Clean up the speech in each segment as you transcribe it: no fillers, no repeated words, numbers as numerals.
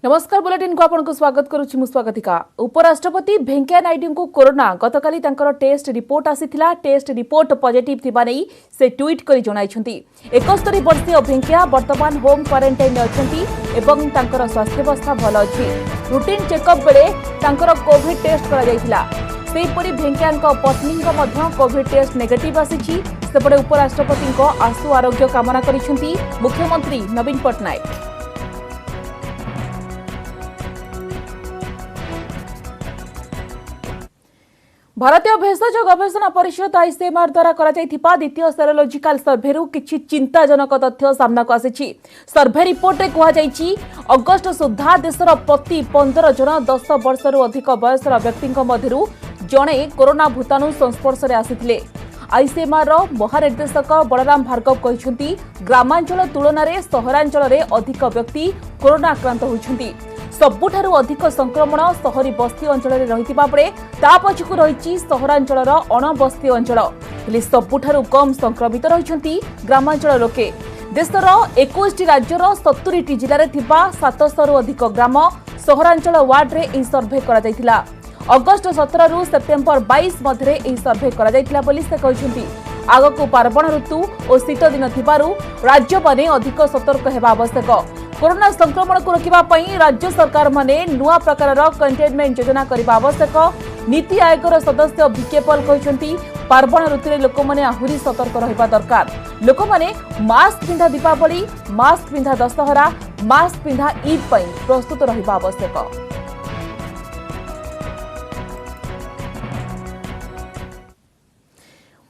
नमस्कार बुलेटिन को आपनको स्वागत करुछि मु स्वागतिका। उपराष्ट्रपति वेंकैया नायडू को कोरोना गतकाली तांकर टेस्ट रिपोर्ट आसीथिला। टेस्ट रिपोर्ट पॉजिटिव थिबा नै से ट्वीट करी जणाइछंती। 71 वर्षीय वेंकैया वर्तमान होम क्वारंटाइन अछंती एवं तांकर स्वास्थ्य अवस्था भल अछि। रूटीन चेकअप बेले तांकर कोविड टेस्ट करा जायतिला। सेपरि वेंकैया पत्नी कोविड टेस्ट नेगेटिव आसीछि। सेपटे उपराष्ट्रपति आशु आरोग्य कामना करिछंती मुख्यमंत्री नवीन पटनायक। भारतीय भेषज गवेषणा परिषद आईसीएमआर द्वारा द्वितीय सेरोलॉजिकल सर्भेरु किछि चिंताजनक तथ्य सामना को आसिछि। सर्भे रिपोर्ट रे कहा जायछि अगस्त सुधा देशर प्रति 15 जन 10 वर्षरु अधिक बयसर व्यक्तिଙ୍କ मध्यरु जणे कोरोना भूताणु संस्पर्श रे आसिथिले। आईसीएमआर रो महानिर्देशक बलराम भार्गव कहिसंती ग्रामांचल तुलना रे सहरांचल रे अधिक व्यक्ति कोरोना आक्रांत होइछंती। सबुठारु अधिक संक्रमण सहरी बस्ती अंचल रे रहितिबा परे ता पछकु रहिछि सहरांचलर अणबस्ती अंचल। हेले सबुठारु कम संक्रमित रहिछंती ग्रामांचल लोके। देशर 21 राज्यर 70 जिल्ला थिबा 700 रु अधिक ग्राम सहरांचल वार्ड रे ई सर्भे करा जायतिला। अगस्त 17 रु सेप्टेम्बर 22 मध्य ई सर्भे करा जायतिला बोली से कहिसंती। आगकु पार्वण ऋतु और शीत दिन थिबारु राज्य माने अधिक सतर्क हेबा आवश्यक। कोरोना संक्रमण को रोकिबा पई राज्य सरकार माने नुआ प्रकार कंटेनमेंट योजना करबा आवश्यक। नीति आयोगर सदस्य वीके पॉल कहिसंती पार्वण ऋतु रे लोक माने आहुरी सतर्क रहिबा दरकार। लोक माने मास्क पिंधा दीपावली, मास्क पिंधा दशहरा, मास्क पिंधा ईद पई प्रस्तुत रहिबा आवश्यक।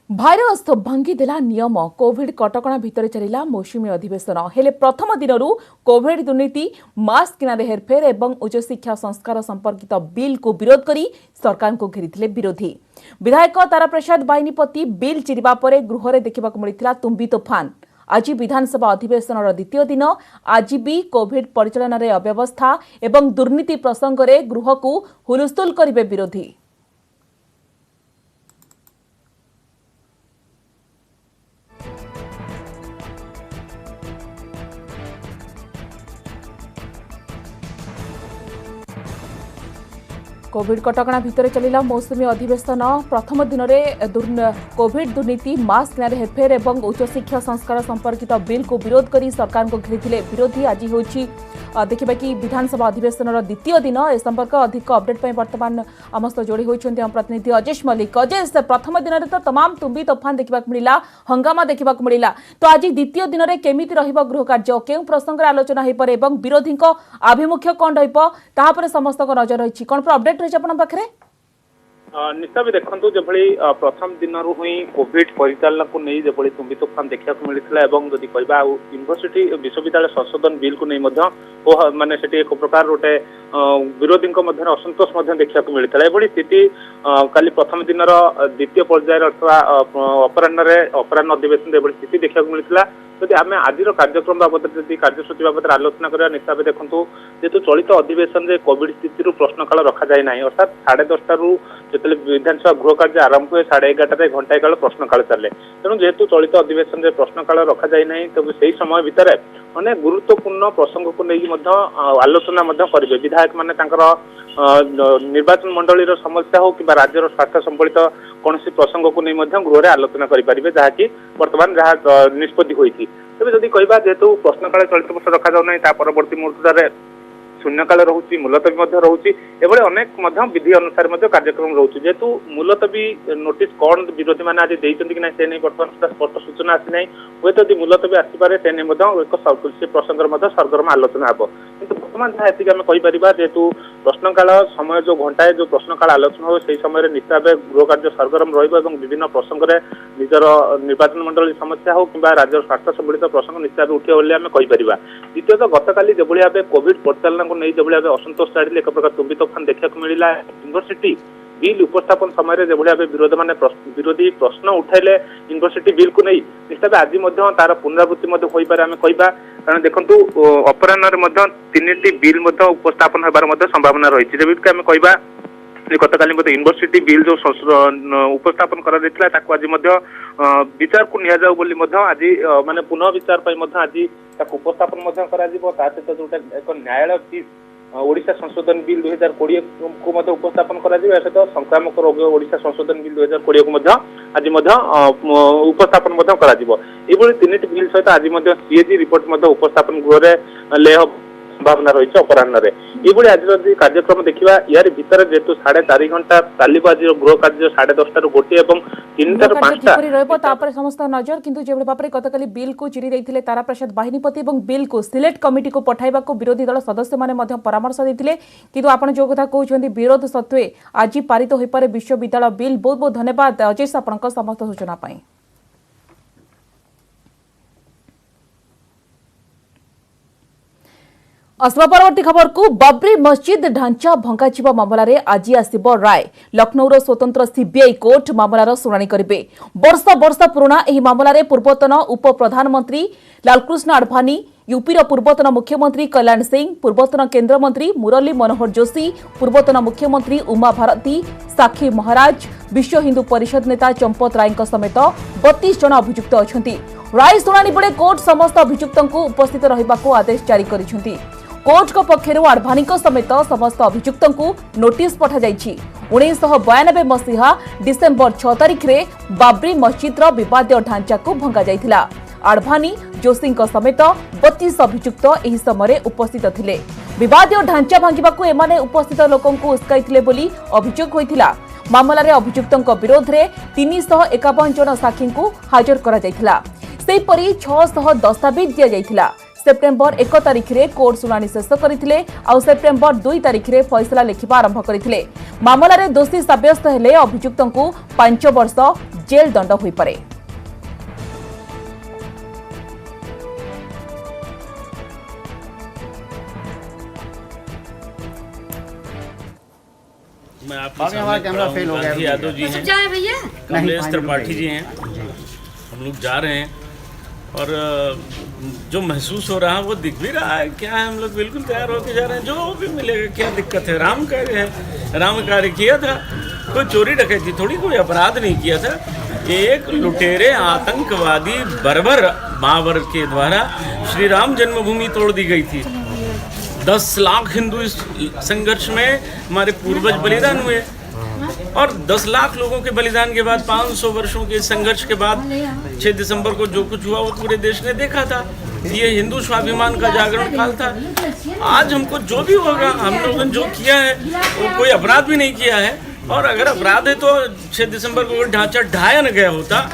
भाइरस भांगी देला नियम। कोविड कटकणा भितर चलिला मौसुमी अधिवेशन। हेले प्रथम दिनरू कोविड दुर्नीति, मास्क किनारे हेरफेर एवं उच्च शिक्षा संस्कार संपर्कित बिल को विरोध करी सरकार को घेरिथिले विरोधी। विधायक तारा प्रसाद बाहिनीपति बिल चिरिबा परे गृह रे देखिबाक मिलिथिला तुम्बी तोफान। आज विधानसभा अधिवेशन द्वितीय दिन। आज भी कोविड परिचालन रे अव्यवस्था एवं दुर्नीति प्रसंग रे गृह को हुलस्थुल करिवे विरोधी। कोविड कटकणा भितर चलिला मौसुमी अधिवेशन। प्रथम दिन में कोविड दुर्नीति, मास्क किनारे हेरफेर एवं उच्च शिक्षा संस्कार संपर्कित बिल को विरोध करी सरकार को घेरिथिले विरोधी। आज होछि देखिबा कि विधानसभा अधिवेशन द्वितीय दिन। ए संपर्क अधिक अपडेट पई वर्तमान आम सहित जोड़ी होइछन्ती हम प्रतिनिधि अजेश मल्लिक। अजेश, प्रथम दिन में तो तमाम तुम्बी तोफान देखा मिला, हंगामा देखा मिला, तो आज द्वितीय दिन में केमिति रहिबो गृह कार्य, केउ प्रसंग रे आलोचना होई परे एवं विरोधी आभिमुख्य कोन रहिबो ताहा पर समस्त को नजर रहिछि, कोन पर अपडेट रहिछि आपन पाखरे? निश्चय भी देखु जो प्रथम दिन ही कोविड परिचालन को नहीं जो तुम्बी तोफान देखा मिलता और जदि कह यूनिवर्सिटी विश्वविद्यालय संशोधन बिल को नहीं माने से एक प्रकार गोटे विरोधी असंतोष देखा मिलता है। स्थिति काली प्रथम दिन द्वितीय पर्यायर अथवा अपराह्न अधिवेशन स्थिति देखा मिलता। जदि आम आज कार्यक्रम बाबद कार्यसूची बाबद आलोचना करवा निश्चय देखु जेहेतु चलित अधिवेशन में कोविड स्थिति प्रश्नकाल रखा जाए ना, अर्थात 10:30 जो विधानसभा गृह कार्य आरंभ हुए 11:30 घंटाए काल प्रश्नकाल चले। तेणु जेहेतु चलित अधिवेशन में प्रश्नकाल रखा जाए ना, तो से समय भितर अनेक गुरुत्वपूर्ण प्रसंग को लेकिन आलोचना करेंगे। विधायक मैंने निर्वाचन मंडली समस्या हो कि राज्यर स्वास्थ्य संबलित कौन प्रसंग को नहीं गृह में आलोचना करेंगे, जहाँकि बर्तमान जहाँ निष्पत्ति होती। तेज जदि कह जेहेतु प्रश्नकाल चलित वर्ष रखा जाऊना, परवर्ती मुहूर्त शून्यकाल रोचे, मुलतवी रोचे, एभली अनेक विधि अनुसार कार्यक्रम रोचे। जेहेतु मुलतवी नोटिस कौन विरोधी मैंने आज देते कि ना से नहीं बर्तमान स्पष्ट सूचना आसी ना, हे तो यदि मुलतवी आसपे से नहीं एक प्रसंग सरगरम आलोचना हे। किंतु बर्तमान जहाँ ये आम कहीपर जेहेतु प्रश्नकाल समय जो घंटाए जो प्रश्नकाल आलोचना हो से समय निश्चय भाव गृह कार्य सरगरम विभिन्न प्रसंग में निजर निर्वाचन मंडली समस्या हो कि राज्य स्वास्थ्य संबलित प्रसंग निश्चय उठे बोली आम कहीपर। द्वितीयतः गतकाली जो भाव कोविड परिचालन को नहीं जो भाव असंतोष छाड़े एक प्रकार तुम्बी तोफान देखा मिला। यूनिवर्सिटी बिल उपस्थापन समय जो भाव विरोध मैंने विरोधी प्रश्न उठाइले यूनिवर्सिटी बिल को नहीं, निश्चय आज तार पुनरावृत्ति हो पारे आम कह। कारण देखु अपराह्न 3टी बिल उपस्थापन होबार संभावना रही। जमीक आम कह गतकाली यूनिवर्सिटी बिल जो उपस्थापन कर आज विचार को निया जाऊ बोली आज माने पुनः विचार आज उपस्थापन सहित जो एक न्यायालय फीस ओडिशा संशोधन बिल 2020 को मध्य उपस्थापन करा जिबा सहित संक्रामक रोग ओडिशा संशोधन बिल 2020 को मध्य आज मध्य उपस्थापन मध्य करा जिवो एभली तीनटी बिल सहित आज मध्य सीएजी रिपोर्ट मध्य उपस्थापन गृह लेह संभावना रही अपराह्न ये आज कार्यक्रम देखा यार भितर जेतु 4.5 घंटा चलो आज गृह कार्य 10:30 रु गोटे और 3 टा 5 समस्त नजर किंतु जेभଳି भाବରେ गतकाली बिल को चिरी देइथिले तारा प्रसाद बाहिनीपति और बिल को सिलेक्ट कमिटी को पठाइबा को विरोधी दल सदस्य माने मध्य परामर्श देथिले किंतु आपण जो कथा कहउछन्ती विरोध सत्वे आज पारित होई पारे विश्वविद्यालय बिल बहुत बहुत धन्यवाद अजय आपनका समस्त सूचना पाई। असवा परवर्ती खबर को बाबरी मस्जिद ढांचा भंगाजिबा मामला रे आज आसिबो राय लखनऊर स्वतंत्र सीबीआई कोर्ट मामलार शुणाणी करिवे। वर्ष वर्ष पुराना एही मामला रे पूर्वतन उप प्रधानमंत्री लालकृष्ण आडवाणी यूपीर पूर्वतन मुख्यमंत्री कल्याण सिंह पूर्वतन केंद्र मंत्री मुरली मनोहर जोशी पूर्वतन मुख्यमंत्री उमा भारती साक्षी महाराज विश्व हिंदू परिषद नेता चंपत राय समेत 32 जन अभियुक्त अछंती। राय शुणाणी बेले कोर्ट समस्त अभियुक्तों को उपस्थित रहिबाको आदेश जारी करिसेंती। कोर्ट को पक्षरु आडवाणी समेत समस्त अभियुक्तों को नोटिस पठा जाइछि। 1992 मसीहा डिसेंबर 6 तारिख रे बाबरी मस्जिद विवादीय ढांचा को भंगा जाइथिला। आडवाणी जोशी समेत 32 अभियुक्त एही समय उपस्थित थिले। विवादीय ढांचा भांगिबाकू एमाने उपस्थित लोकों को उस्काइथिले बोली अभियोग होइथिला। मामलारे अभियुक्तों विरोध में 351 जन साक्षी को हाजर करा जाइथिला। सेहीपरि 600 दस्तावेज दिया जाइथिला। सेप्टेम्बर 1 तारिख रे कोर्ट शुणाणी शेष करथिले आ सेप्टेम्बर 2 तारिख रे फैसला लिखिबा आरंभ करथिले। मामलारे दोषी साब्यस्त हेले अभियुक्तों को 5 वर्ष जेल दंड होई पारे। मैं आपके हमारा कैमरा फेल हो गया। यादव जी हैं, कमलेश त्रिपाठी जी हैं, हम लोग जा रहे हैं और जो महसूस हो रहा है वो दिख भी रहा है। क्या है, हम लोग बिल्कुल तैयार होकर जा रहे हैं, जो भी मिलेगा। क्या दिक्कत है, राम कार्य है, राम कार्य किया था, कोई चोरी डकैती थोड़ी, कोई अपराध नहीं किया था। एक लुटेरे आतंकवादी बर्बर बाबर के द्वारा श्री राम जन्मभूमि तोड़ दी गई थी। 10 लाख हिंदू इस संघर्ष में हमारे पूर्वज बलिदान हुए और 10 लाख लोगों के बलिदान के बाद 500 वर्षों के संघर्ष के बाद 6 दिसंबर को जो कुछ हुआ वो पूरे देश ने देखा था। ये हिंदू स्वाभिमान का जागरण काल था। आज हमको जो भी होगा, हम लोगों ने जो किया है वो कोई अपराध भी नहीं किया है, और अगर अपराध है तो 6 दिसंबर को ढांचा ढाया न गया होता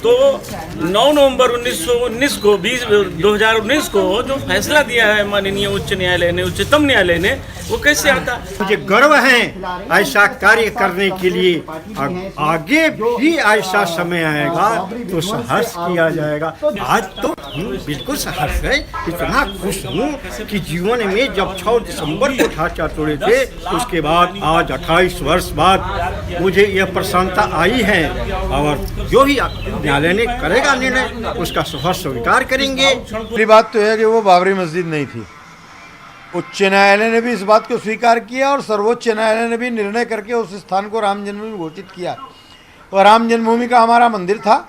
तो 9 नवंबर 1919 को 2019 को जो फैसला दिया है माननीय उच्च न्यायालय ने, उच्चतम न्यायालय ने, वो कैसे आता। मुझे गर्व है ऐसा कार्य करने के लिए। आगे भी ऐसा समय आएगा तो सहर्ष किया जाएगा। आज तो बिल्कुल सहर्ष है, इतना खुश हूँ कि जीवन में जब 6 दिसंबर को ढांचा तोड़े थे उसके बाद आज 28 वर्ष बाद मुझे यह प्रसन्नता आई है, और जो भी न्यायालय ने करेगा निर्णय उसका सहर्ष स्वीकार करेंगे। पहली बात तो है कि वो बाबरी मस्जिद नहीं थी। उच्च न्यायालय ने भी इस बात को स्वीकार किया और सर्वोच्च न्यायालय ने भी निर्णय करके उस स्थान को राम जन्मभूमि घोषित किया। तो राम जन्मभूमि का हमारा मंदिर था,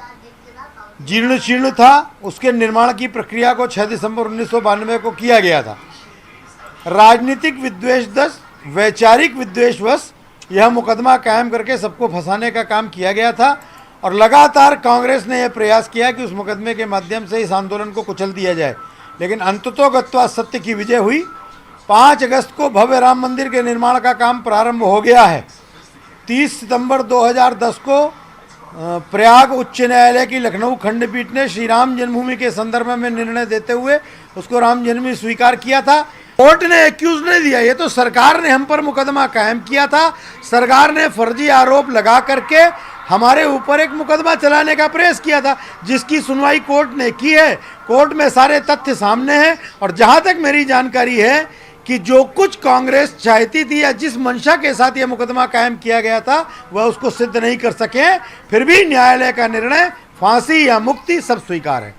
जीर्ण शीर्ण था, उसके निर्माण की प्रक्रिया को 6 दिसंबर 1992 को किया गया था। राजनीतिक विद्वेषवश, वैचारिक विद्वेषवश यह मुकदमा कायम करके सबको फंसाने का काम किया गया था, और लगातार कांग्रेस ने यह प्रयास किया कि उस मुकदमे के माध्यम से इस आंदोलन को कुचल दिया जाए। लेकिन अंततोगत्वा सत्य की विजय हुई। 5 अगस्त को भव्य राम मंदिर के निर्माण का काम प्रारंभ हो गया है। 30 सितंबर 2010 को प्रयाग उच्च न्यायालय की लखनऊ खंडपीठ ने श्री राम जन्मभूमि के संदर्भ में निर्णय देते हुए उसको राम जन्मभूमि स्वीकार किया था। कोर्ट ने एक्यूज नहीं दिया, ये तो सरकार ने हम पर मुकदमा कायम किया था। सरकार ने फर्जी आरोप लगा करके हमारे ऊपर एक मुकदमा चलाने का प्रयास किया था, जिसकी सुनवाई कोर्ट ने की है। कोर्ट में सारे तथ्य सामने हैं, और जहां तक मेरी जानकारी है कि जो कुछ कांग्रेस चाहती थी या जिस मंशा के साथ यह मुकदमा कायम किया गया था वह उसको सिद्ध नहीं कर सके। फिर भी न्यायालय का निर्णय फांसी या मुक्ति सब स्वीकार है।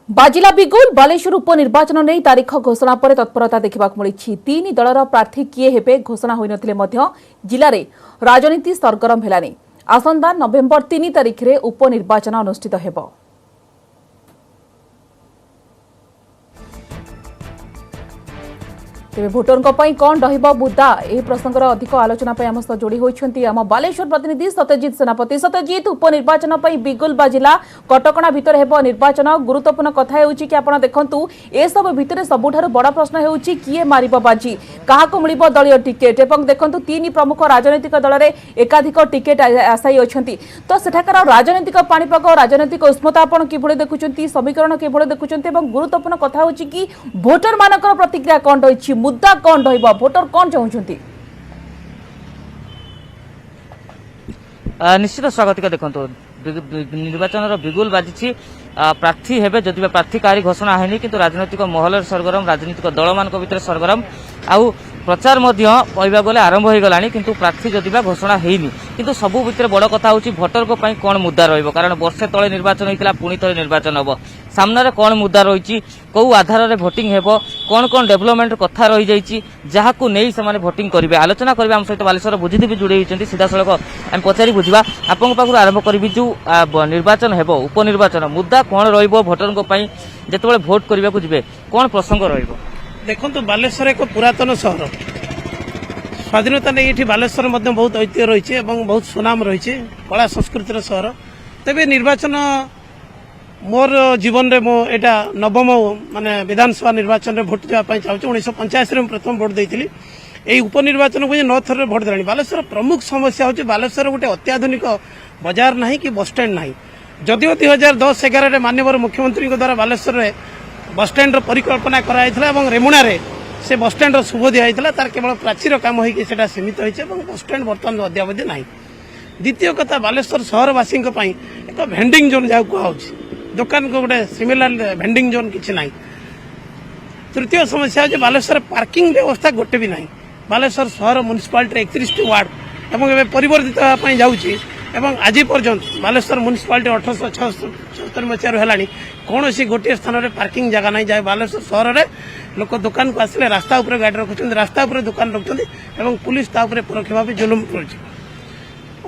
बाजिला बिगुल बालेश्वर उपनिर्वाचन नहीं तारीख घोषणा पर तत्परता देखा मिली। 3 दलर प्रार्थी किए हेबे घोषणा होई नथिले मध्य जिले में राजनीति सरगरम हेलानी। आसंता नवेम्बर 3 तारिख रे उपनिर्वाचन अनुष्ठित हेबो। तेज भोटर कौन रहिबो मुद्दा यह प्रसंगर अधिक आलोचना आम सह जोड़ी होती आम बालेश्वर प्रतिनिधि सत्यजित सेनापति। सत्यजित उपनिर्वाचन बिगुल बाजिला कटकणा भितर हेबो निर्वाचन गुरुत्वपूर्ण कथा होउची कि आपण देखंतु ए सब भितर सबुठारु बड़ा प्रश्न होउची किए मारिबो बाजी काहाको मिलिबो दलीय टिकेट एवं देखंतु तीन प्रमुख राजनैतिक दल रे एकाधिक टिकेट आशायी अछंती तो सेठाकर राजनैतिक पाणीपाग राजनैतिक उष्मता आपण किभଳି देखुचंती समीकरण किभଳି देखुचंती एवं गुरुत्वपूर्ण कथा होउची कि भोटर मानकर प्रतिक्रिया कोन रहिछि मुद्दा कौन रहिबो भोटर कौन चाहूछंती। निश्चित स्वागतिक देखो निर्वाचन बिगुल बाजी प्रार्थी हेबे जदि प्रार्थी कारी घोषणा हैनी किंतु राजनैतिक महल सरगरम राजनैतिक दल मान भीतर सरगरम आउ प्रचार कहवा गले आरंभ हो गलानी किंतु प्रार्थी जदि घोषणा हैनी किंतु सबु भितर बड़ कथा होची भोटर को पई कोन मुद्दा रहिबो कारण वर्षे तळे निर्वाचन होइतला पुणी तळे निर्वाचन हबो सामने कोन मुद्दा रहिची को आधार रे भोटिंग हेबो कोन कोन डेवलपमेंट कथा रहि जाईची जहाकू नेई समाने भोटिंग करिवे आलोचना करिवे हम सहित बालेश्वर बुझिदिबी जुड़ी होइचंती सीधा सळक हम पचारि बुझिबा आपन पाखु आरंभ करिबी जो निर्वाचन हेबो उपनिर्वाचन मुद्दा कोन रहिबो भोटर को पई जेतेबेले भोट करिबा को जिवे कोन प्रसंग रहिबो। देखो बालेश्वर एक पुरातन सहर स्वाधीनता नहीं ये बालेश्वर बहुत ऐतिह्य रही बहुत सुनाम रही कला संस्कृतिर सहर तेज निर्वाचन मोर जीवन में मोटा नवम माने विधानसभा निर्वाचन में भोट देवाई चाहूँ 1985 में प्रथम भोट देती यही उपनिर्वाचन को 9 थर भोट देलानी बालेश्वर प्रमुख समस्या हूँ बालेश्वर गोटे अत्याधुनिक बजार ना कि बसस्टाण्ड ना जदिव 2010-11 माननीय मुख्यमंत्री द्वारा बालेश्वर में बसस्टाण्ड परिकल्पना कराई रेमुणा से बसस्टाण्ड शुभ दिखाई तार केवल प्राचीर कम होता सीमित होती बसस्टाण्ड बर्तमान अद्यावधि ना। द्वितीय कथा बालेश्वर सहरवासी एक भेंडिंग जोन जहाँ कहुच्छी दुकान को गोटे सिमिलर भेंडिंग जोन किसी ना। तृतीय समस्या है बालेश्वर पार्किंग व्यवस्था गोटे भी ना बालेश्वर सहर म्युनिसिपालिटी 31 वार्ड एवं परिवर्तित होगापी जाऊँगी एवं आज पर्यंत बालेश्वर म्युनिसिपालिटी 1876 मसीह है कौन सी गोटे स्थान में पार्किंग जगह ना जहाँ बालेश्वर सहर में लोक दुकान को आसिले रास्ता उपर गाड़ी रखुच्च रास्ता उपर दुकान रखुच्च पुलिस परोक्ष भाव जुलुम कर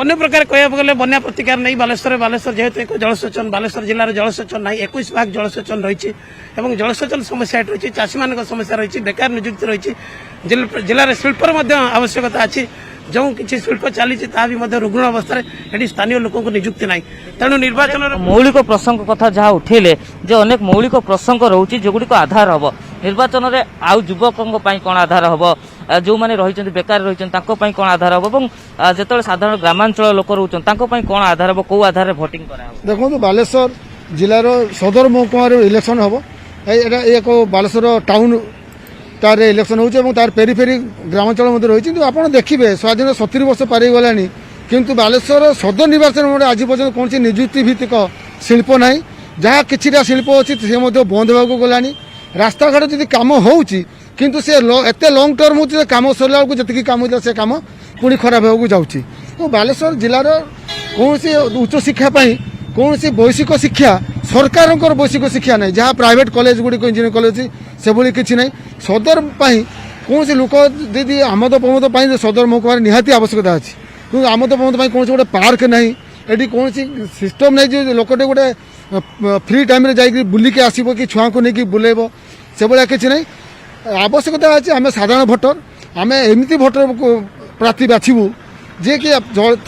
अन्य प्रकार कहया गले बन्या प्रतिकार नहीं बालेश्वर जेहेतु एक जलसेचन बालेश्वर जिले जलसेचन ना 21 भाग जलसेचन रही जलसेचन समस्या रही चाषी मान समस्या रही बेकार नियुक्ति रही जिले शिल्पर आवश्यकता अच्छी जो किसी शिल्प चली रुग्ण अवस्था ये स्थानीय लोक नियुक्ति ना तेणु निर्वाचन मौलिक प्रसंग कथा जहाँ उठेले जे अनेक मौलिक प्रसंग रोचे जोगुड़िक आधार हम निर्वाचन में आउ युवकों कौन आधार हम जो मैंने रही बेकार रही कौन आधार हम जो साधारण ग्रामांचल लोक रोचन कौन आधार हम कौ आधार भोटिंग देखो बालेश्वर जिलार सदर महकुमा इलेक्शन हम एक बालेश्वर टाउन तार इलेक्शन हो तार पेरीफेरी ग्रामांचल रही आप देखिए स्वाधीन 70 वर्ष पारी गलानी किंतु बालेश्वर सदर निर्वाचन में आज पर्यटन कौन निजुक्ति भित्तिक शिल्प ना जहाँ कि शिल्प अच्छी से बंद होगा गलानी रास्ता घाट जी कम होती किंतु से एत लंग टर्म हो कम सरला जी कम होता से कम पुणी खराब होगा जाऊँगी तो बालेश्वर जिलार कौन उच्च शिक्षापी कौन वैश्विक शिक्षा सरकार वैश्विक शिक्षा ना जहाँ प्राइवेट कॉलेज गुड़िक इंजीनियरिंग कॉलेज से भाई किसी ना सदर कौन लोक दीदी आमद प्रमोद सदर महकुमा निहाती आवश्यकता अच्छी क्योंकि आमद प्रमोद कौन गोटे पार्क ना ये कौन सिस्टम नहीं जो लोकटे गोटे फ्री टाइम जाकि बुलिकी आसब कि छुआ को लेकिन बुलेब से भाया किसी ना आवश्यकता अच्छी आम साधारण भोटर आम एमती भोटर प्रार्थी बाछबू जे कि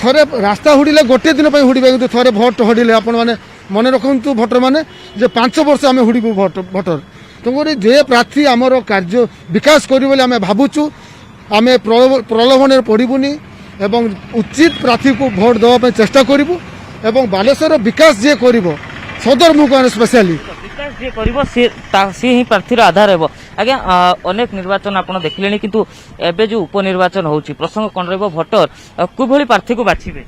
थे रास्ता हुड़े गोटे दिन हुड़े थे भोट हड़े आपण मैंने मन रखु भोटर मैंने 5 वर्ष आम हुड़बू भोटर तेणुक जे प्रार्थी आमर कार्य विकास कर आम भावुचु आम प्रलोभन पड़बूनी एवं उचित प्रार्थी को भोट देवाई चेष्टा करूँ एवं बालेश्वर विकास जे कर सदर मुकान स्पेशली विकास जे कर सी ही प्रार्थीर आधार है आज्ञा अनेक निर्वाचन आप देखिले किंतु एबे जो उपनिर्वाचन होची प्रसंग कौन रहिबो भोटर कुभली प्रार्थी को बाछिबे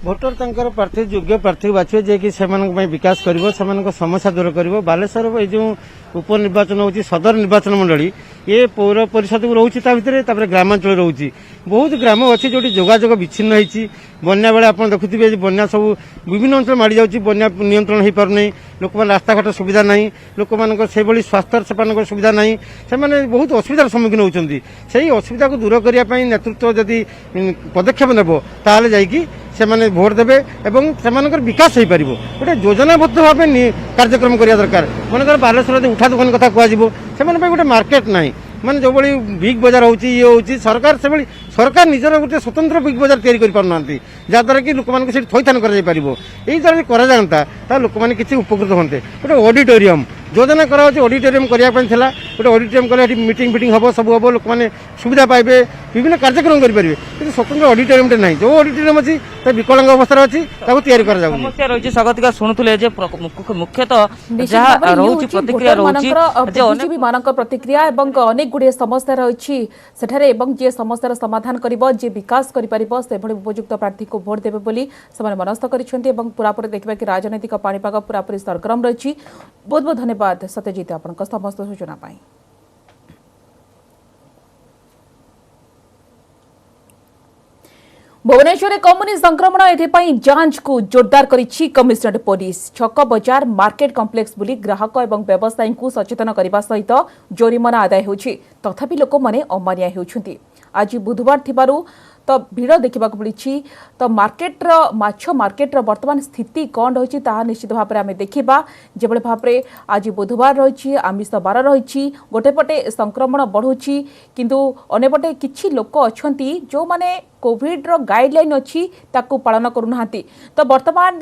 भोटर तांकर प्रार्थी योग्य प्रार्थी बाछिबे जे कि सेमानक पई विकास करिवो सेमानक समस्या दूर करिवो बालेश्वर जो उपनिर्वाचन होची सदर निर्वाचन मंडली ये पौर परिषद को रोची ता भितर ग्रामांचल रोची बहुत ग्राम अच्छी जो जोगाजोग विच्छिन्न होती बन्या बेले आप देखुए बन्या सब विभिन्न अंचल माड़ी जाऊँगी बन्या नियंत्रण हो पार नहीं लोक रास्ताघाट सुविधा ना लोक मान स्वास्थ्य सेवा सुविधा ना से बहुत असुविधार सम्मुखीन होती से असुविधा को दूर करने नेतृत्व जदि पदक्षेप नेब ताल जाकि से भोट देवे और से विकास हो पार गोटे योजनाबद्ध भाव कार्यक्रम करने दरकार मनकर बालेश्वर उठा दुकान कथा कह गोटे मार्केट ना ମାନେ ଯୋଉଭଳି ବିଗ୍ ବଜାର ହେଉଛି ଇଏ ହେଉଛି ସରକାର ନିଜର ଗୋଟେ ସ୍ୱତନ୍ତ୍ର ବିଗ୍ ବଜାର ତିଆରି କରିପାରୁନାହାନ୍ତି ଯାହାଦ୍ୱାରା କି ଲୋକମାନଙ୍କୁ ସେଠି ଥଇଥାନ କରାଯାଇପାରିବ। ଏଇ ଦ୍ୱାରା କରାଯାଆନ୍ତା ତାହେଲେ ଲୋକମାନେ କିଛି ଉପକୃତ ହୁଅନ୍ତେ। ଗୋଟେ ଅଡିଟୋରିୟମ୍ ଯୋଜନା କରାଯାଉଛି, ଅଡିଟୋରିୟମ୍ କରିବା ପାଇଁ ଥିଲା। ଗୋଟେ ଅଡିଟୋରିୟମ୍ କଲେ ସେଠି ମିଟିଂ ଫିଟିଂ ହେବ, ସବୁ ହେବ, ଲୋକମାନେ ସୁବିଧା ପାଇବେ, ବିଭିନ୍ନ କାର୍ଯ୍ୟକ୍ରମ କରିପାରିବେ। କିନ୍ତୁ ସ୍ୱତନ୍ତ୍ର ଅଡିଟୋରିୟମ୍ଟେ ନାହିଁ। ଯେଉଁ ଅଡିଟୋରିୟମ୍ ଅଛି ତା ବିକଳାଙ୍ଗ ଅବସ୍ଥାରେ ଅଛି, ତାକୁ ତିଆରି କରାଯାଉଛି। ସମସ୍ୟା ରହିଛି ସ୍ୱାଗତିକା ଶୁଣୁଥିଲେ ଯେ ମୁଖ୍ୟତଃ ଯାହା ରହୁଛି ପ୍ରତିକ୍ରିୟା ରହୁଛି ଯେ ବୁଦ୍ଧିଜୀବୀମାନଙ୍କ ପ୍ରତିକ୍ରିୟା ଏବଂ ଅନେକ ଗୁଡ଼ିଏ ସମସ୍ୟା ରହିଛି ସେଠାରେ ଏବଂ ଯିଏ ସମସ୍ୟାର ସମାଧାନ କରିବ, ଯିଏ ବିକାଶ କରିପାରିବ ସେଭଳି ଉପଯୁକ୍ତ ପ୍ରାର୍ଥୀକୁ ଭୋଟ ଦେବେ ବୋଲି ସେମାନେ ମନସ୍ଥ କରିଛନ୍ତି ଏବଂ ପୁରାପୁରି ଦେଖିବା କି ରାଜନୈତିକ ପାଣିପାଗ ପୁରାପୁରି ସରଗରମ ରହିଛି। ବହୁତ ବହୁତ ଧନ୍ୟବାଦ ସତ୍ୟଜିତ ଆପଣଙ୍କ ସମସ୍ତ ସୂଚନା ପାଇଁ। भुवनेश्वर में कम्युनि संक्रमण एथिपाई जांच को जोरदार करिछि कमिशनरेट पुलिस। छक बजार मार्केट कॉम्प्लेक्स बुली ग्राहक एवं व्यवसायी को सचेतन करने सहित जोरिमाना आदाय होछि, तथापि लोक माने अमानिया हेउछन्ति। आज बुधवार थिबारु तो भिड़ देखा मिली तो माछ मार्केटर वर्तमान स्थिति कौन रही निश्चित भाव में आम देखा जो भाव में आज बुधवार रही आमिष बार रही गोटे पटे संक्रमण बढ़ुची किंतु अन्यपटे किछि लोक अच्छा जो माने कोविड रो गाइडलाइन अच्छी ताकू पालन करूना। तो वर्तमान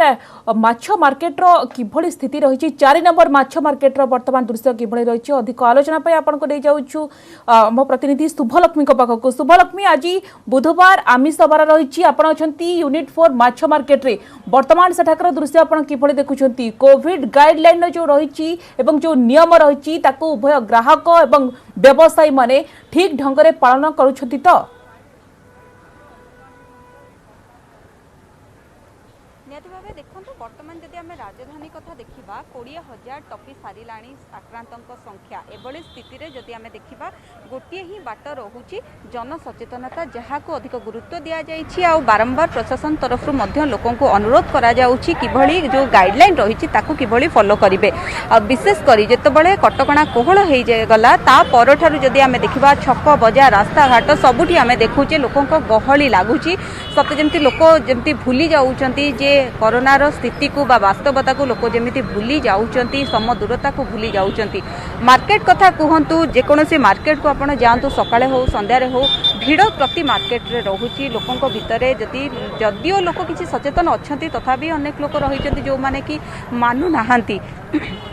माछ मार्केटर किभली स्थिति रही 4 नंबर माछ मार्केटर वर्तमान दृश्य किभली रही अधिक आलोचना आपन को जाऊँ आम प्रतिनिधि शुभलक्ष्मी पाखक। शुभलक्ष्मी आज बुधवार आमिष बार रही आपण अच्छा यूनिट 4 माछ मार्केट रे वर्तमान सेठाकर दृश्य आपण किभली देखुछंती कोविड गाइडलाइन जो रही जो नियम रही उभय ग्राहक एवं व्यवसायी माने ठीक ढंग से पालन करुछंती। तो देखो बर्तमान जदि आम राजधानी कथा देखा 20,000 टपी सारा आक्रांतों संख्या एभली स्थिति रे जदि आम देखा गोटे ही बाट रोचे जनसचेतनता जहाँ को अधिक गुरुत्व दि जाइए आ बारंबार प्रशासन तरफ लोकों को अनुरोध करा जाउछि किभली जो गाइडलाइन रही कि फॉलो करेंगे। विशेषकर जितेबाला कटकणा कोहल हो गला ता परठारु जदि आम देखा छक बजार रास्ता घाट सबुठी आम देखुचे लोकों गहली लगुच सत जमी लोक जमी भूली जाऊँगी जे कोरोनार स्थिति को बा वास्तवता को लोक जमी भूली जाऊँगी सम दूरता को भूली जाऊँगी। मार्केट कथा कहतु जेकोसी मार्केट को आपड़ जातु सकाळे हो संध्यारे हो भिड़ प्रति मार्केट रे रहुची लोकों भितर जदिओ लोक किसी सचेतन अच्छा तथापि अनेक लोक रही जो माने कि मानु नाहांती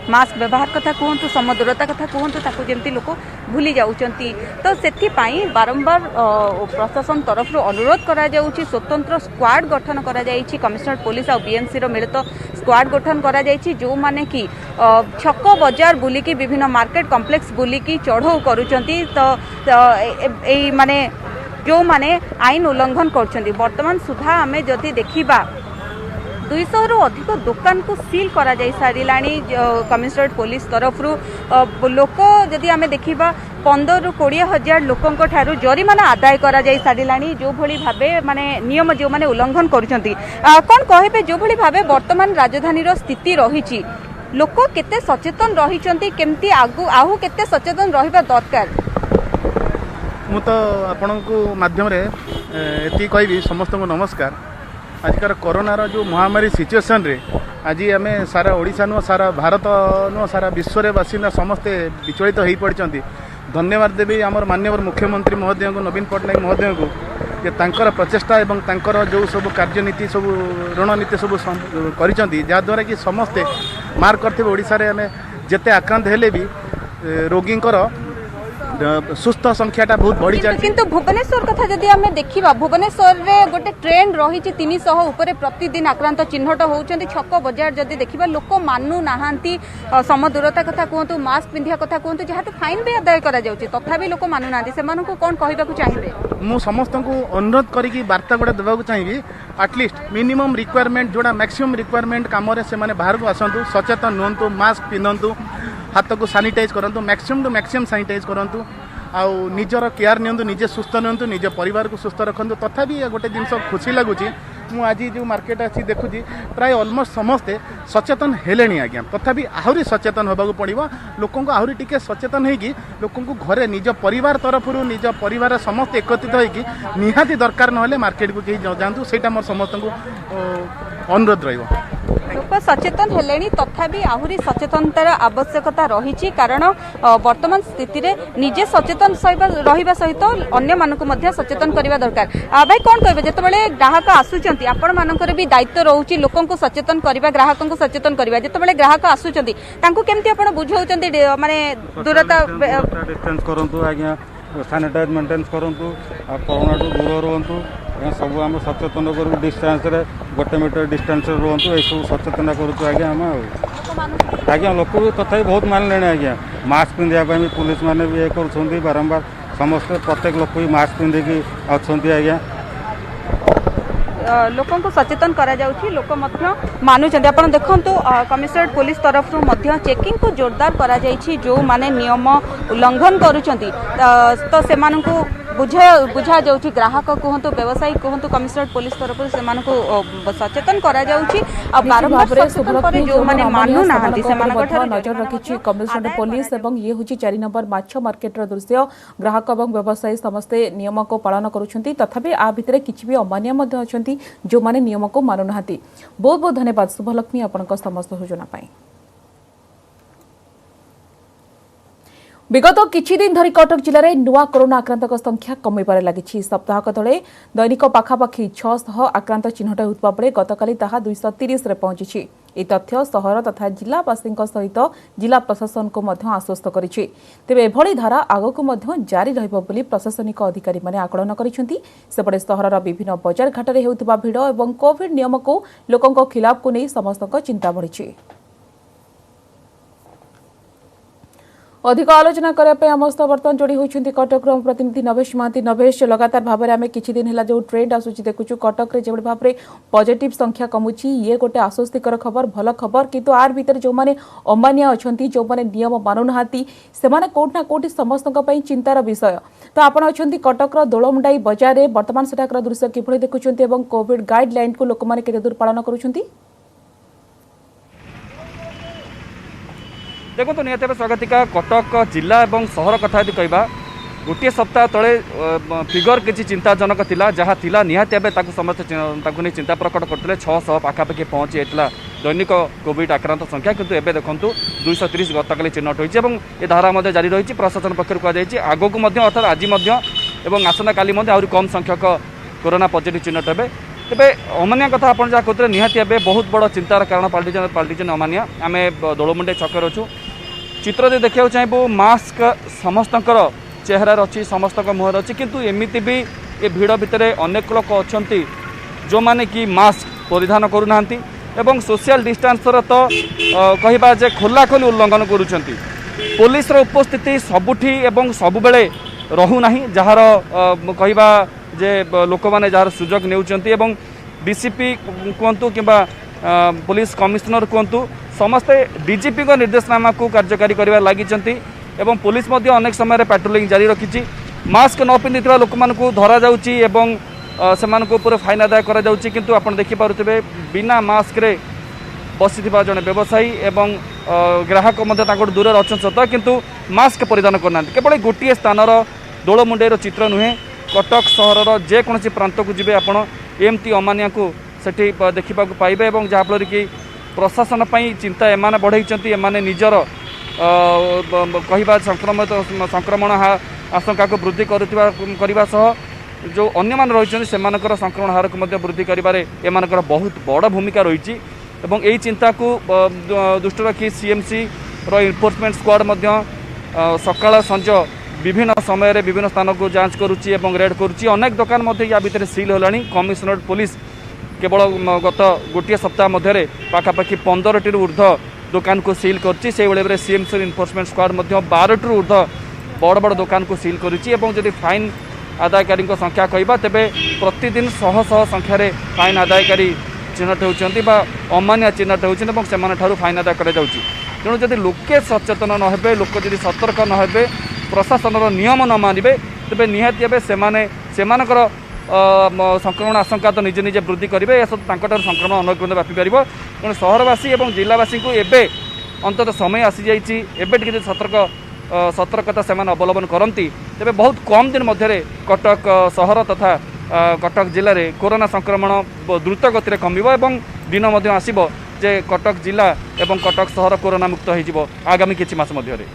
मास्क व्यवहार कथा कहतु सम दूरता कथा कहतु ताकू जमी लोक भूली जाऊँगी। तो से बारंबार प्रशासन तरफ अनुरोध करा जाउछि स्वतंत्र स्क्वाड गठन करा जाइछि कमिशनरेट पुलिस और बीएमसी रो मिलित स्क्वाड गठन करा जाइछि जो माने कि छक बजार बुलिकी विभिन्न मार्केट कॉम्प्लेक्स बुलिकी चढ़ऊ करुचंती। तो माने जो माने आईन उल्लंघन करछंती वर्तमान सुधा आमे जदि देखिबा 200 रु अधिक दुकान को सील करा जाई सारिलाणी कमिशनरेट पुलिस तरफ लोक जदि आमे देखिबा 15 रु 20,000 लोकों ठारू जरिमाना आदाय करा जाई सारिलाणी जो भली भाबे माने नियम जो माने उल्लंघन करुचंती। कोन कहबे जो भली भाबे वर्तमान राजधानी रो स्थिति रहिछि लोक केते सचेतन रहिचंती केमती आहु केते सचेतन रहिबा दरकार। मु तो आपनको माध्यम रे एति कहबी समस्त को नमस्कार। आजकार कोरोनार जो महामारी सिचुएसन रे आज आम सारा ओडिशा नु सारा भारत नु सारा विश्व रे बासिंदा समस्ते विचलित हो पड़ते। धन्यवाद देवी आमर माननीय मुख्यमंत्री महोदय को नवीन पट्टनायक महोदय को जे तांकर प्रचेष्टा एवं तांकर जो सब कार्यनीति सब रणनीति सब करिसेंती जहाँद्वारा कि समस्ते मार्क करथिबे ओडिशा रे आम जेते आक्रांत हेले भी रोगींकर सुस्थ संख्याटा बहुत बढ़ी जाए। किंतु भुवनेश्वर कथा जदि आम देखा भुवनेश्वर रे गोटे ट्रेंड रही 300 उपरे प्रतिदिन आक्रांत चिन्हट होउचंती छक बजार जदि देखा लोक मानु नाहांती सम दूरता कथा कहतु मास्क पिंधिया कथा कहतु जहाँ फाइन भी आदाय करा जाउची तथापि लोक मानु नाहांती सेमानकु कोन कहिबाकु चाहिबे। मु समस्त को अनुरोध करी वार्ता गुड़ा देवाक चाहिए एटलिस्ट मिनिमम रिक्वायरमेंट जोड़ा मैक्सिमम रिक्वायरमेंट कम से माने बाहर को आसतु सचेतन नुहतु मास्क पिंधतु हाथ को सानिटाइज करंतु मैक्सिमम टू मैक्सिमम सानिटाइज करंतु आउ निजर केयर नियंतु निजे सुस्थ नियंतु निज परिवार को सुस्थ रखंतु। तथापि गोटे जिनस खुशी लगुच मु आज जो मार्केट अच्छी देखुची प्राय ऑलमोस्ट समस्ते सचेतन हेलेनी आज्ञा तथापि आहरी सचेतन होबाकू पड़िबो लोकों को आहरी टिके सचेतन होगी लोकों को घरे निज परिवार तरफ निज परिवार समस्त एकत्रित होगी निहाती दरकार नहले मार्केट को कहीं जातु सेटा मोर समस्त को अनुरोध रहिबो। लोक लोक सचेतन हेलेनी तथापि आहुरी सचेतनतार आवश्यकता रही कारण वर्तमान स्थिति रे निजे सचेतन रहिबा सहित अन्य मानकु मध्य सचेतन करबा दरकार। भाई कोन कहबे जेतेबेले ग्राहक आसुचंती आपण मानकर भी दायित्व रहउची लोकंकु सचेतन करबा ग्राहकंकु सचेतन करबा जेतेबेले ग्राहक आसुचंती तांकु केमती आपण बुझाउचंती माने दूरता डिस्टेंस करंतु आज्ञा सैनिटाइज मेंटेन करंतु कोरोना टू दूर रुहंतु सब आम सचेतन करू डिस्टेंस रे 1 मीटर डिस्टेंस रुहंतु ए सब सचेतन करूँ आज्ञा आम आज्ञा लोक भी तथापि बहुत मानले आज्ञा मास्क पिंधिया भी पुलिस मैंने भी ये कर बारंबार समस्ते प्रत्येक लोक भी मास्क पिंधिकी अच्छा आज्ञा लोक सचेतन करा जाउछि लोक मध्य मानुचंती आपण देखंतु कमिशनरेट पुलिस तरफ मध्य चेकिंग को जोरदार करा जाइछि जो माने नियम उल्लंघन करूचंती तो से मानकु बुझा जाउछि ग्राहक कहंतु व्यवसायी कहंतु कमिशनरेट पुलिस तरफ से मानकु सचेतन करा जाउछि आ बारंबार सचेतन पर जो माने मानु नाहंती से मानक ठार नजर रखिछि कमिशनरेट पुलिस एवं ये होछि 4 नंबर माछ मार्केट रो दृश्य ग्राहक एवं व्यवसायी समस्ते नियम को पालन करूछंती तथापि आ भितरे किछि भी अमान्य मध्ये अछंती जो माने नियम को मानु नाहंती। बहुत बहुत धन्यवाद शुभलक्ष्मी आपनका समस्त सूचना पाई। विगत किछि दिन धरी कटक जिले में नुआ कोरोना आक्रांतक संख्या कमिबार लगी। सप्ताहक तले दैनिक पाखापाखि 600 आक्रांत चिन्हट होता बेले गतकाली ताहा 230 रे पहुंची। ए तथ्य सहर तथा जिलावासी सहित जिला प्रशासन को मध्य आश्वस्त करिछि। तेबे एभली धारा आगकु मध्य जारी रहिबो बोली प्रशासनिक अधिकारी माने आकलन करिसेंती। सेपटे सहरर विभिन्न बजार घाटरे हेउतिबा भिड़ एवं कोविड नियम को लोकंक खिलाफ को नै समस्तक चिंता बढ़िछि। अधिक आलोचना करने आम सह बर्तमान जोड़ी होती कटक प्रतिनिधि नवेश महांती। नवेश लगातार भाव में आम किछि दिन है जो ट्रेंड आसूची देखुचु कटक जो भाव में पॉजिटिव संख्या कमुची ये गोटे आश्वस्तिकर खबर भल खबर किंतु आर भीतर जो माने अमानिया अछंती जो माने नियम मानु नाहांती से माने कोठ ना कोठी समस्तक पई चिंतार विषय। तो आपण अछंती कटक दोलमुंडाई बजार रे वर्तमान सेठाकर दृश्य किभଳି देखुचंती एवं कोविड गाइडलाइन को लोक माने केते दूर पालन करूचंती। देखो तो निहत स्वागतिका कटक जिला और सहर कथा यदि कहवा गोटे सप्ताह तले फिगर किसी चिंताजनक थिला जहाँ थिला निहाती भाव समस्त नहीं चिंता प्रकट करते 600 पाखापाखि पहुँची जाता दैनिक कोविड आक्रांत संख्या किंतु एबे देखंतु 230 गतकाली चिन्हट होइछि एवं ए धारा मध्ये जारी रही प्रशासन पक्षर कहुई आगक अर्थात आज आसंता काली आहरी कम संख्यक कोरोना पॉजिटिव चिन्हट हे। तेबे अमानिया कथा आप जहाँ कहते निहाती भाव बहुत बड़ चिंतार कारण पलटिजन अमानिया आम दोलमुंडे छकरे अच्छु चित्र जो देखा चाहबू मास्क समस्त चेहरा अच्छी समस्त मुहर अच्छी किंतु एमती भी ये भिड़ भितर अनेक लोक अच्छा जो माने कि मास्क परिधान करूना एवं सोशल डिस्टेंसर तो कहवा जे खोला खोली उल्लंघन करुँच पुलिस उपस्थिति सबुठी एवं सबुबले रहूना जार कहवा जे लोक मैंने जार सुजोग नेउचंती एवं डीसीपी कहतु कि पुलिस कमिश्नर कहतु समस्ते डीजीपी को निर्देशनामा को कार्यकारी कर लगी एवं पुलिस अनेक समय पेट्रोलिंग जारी रखी मास्क न पिंधि लोक मानू धरा जाउची एवं से फाइन आदाय करा जाउची किंतु आपण देखि पारुथिबे बिना मास्क रे बसिथिबा जने व्यवसायी एवं ग्राहक दूर अच्छा सत किंतु मास्क परिधान करना केवल गोटे स्थानर दोलमुंडेर चित्र नुहे कटक सहरर जेकोसी प्रांत को जी आपण एमती अमानिया को सेठी देखा पाइबे एवं जहाँफल कि प्रशासन पई चिंता एमाने बढ़ाई एमाने निजर कहवा संक्रमण आशंका को वृद्धि करने सह जो अन्य मान रही सेमानकर संक्रमण हार को वृद्धि करिबारे एमानकर बहुत बड़ भूमिका रही एवं यही चिंता को दृष्टि रखी सीएमसी रो इन्फोर्समेंट स्क्वाड सकाळ संज विभिन्न समय विभिन्न स्थान को जांच करुच्ची एवं रेड करुच्ची अनेक दुकान या भितर सील होलानी कमिशनरेट पुलिस केवल गत गोटे सप्ताह मध्य पाखापाखि 15 ऊर्ध्व दुकान को सील करछि से बेले सीएमसी इन्फोर्समेंट स्क्वाड 12 ऊर्ध्व बड़ बड़ दुकान को सील करुच्ची फाइन आदायकारी संख्या कहवा तेबे प्रतिदिन शह शह संख्यार फाइन आदायकारी चिन्हट होती अमानिया चिन्हट होती से फाइन आदाय कर तेणु जदि लोके सचेतन न हे लोक जदि सतर्क न हे प्रशासन नियम न मानवे तेबे निहाती भाव सेमानकर संक्रमण आशंका तो निजे निजे वृद्धि करेंगे यह सब संक्रमण अनेक व्यापी पार तेणु सहरवासी और जिलावासी को एवं अंततः समय आसी जाइए सतर्कता से अवलंबन करती तेरे बहुत कम दिन मध्य कटक सहर तथा कटक जिले में कोरोना संक्रमण द्रुत गति कमिब दिन आसब जे कटक जिला एवं कटक सहर कोरोना मुक्त हो आगामी किछि मास मध्यरे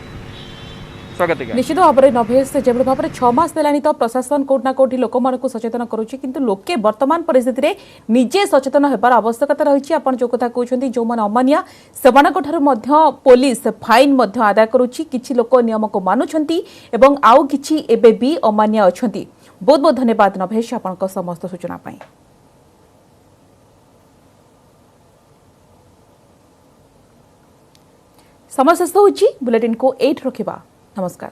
स्वागत निश्चित भाव में नभेश जो भाव में 6 मास देलानी तो प्रशासन कोटना कोठी लोक मानक सचेतन करुच्ची किंतु लोके वर्तमान परिस्थिति रे निजे सचेतन होबार आवश्यकता रही आपण जो कथा कहउछंती जो मन अमानिया सेमानक ठारू मध्य पुलिस फाइन मध्य आदाय करुच्ची किछि लोक नियम को मानुछंती एवं आउ किछि एबे भी अमानिया अछंती। बहुत बहुत धन्यवाद नभेश आपनक समस्त सूचना पाई। समय शेष होउची बुलेटिन को 8 रखिबा। नमस्कार।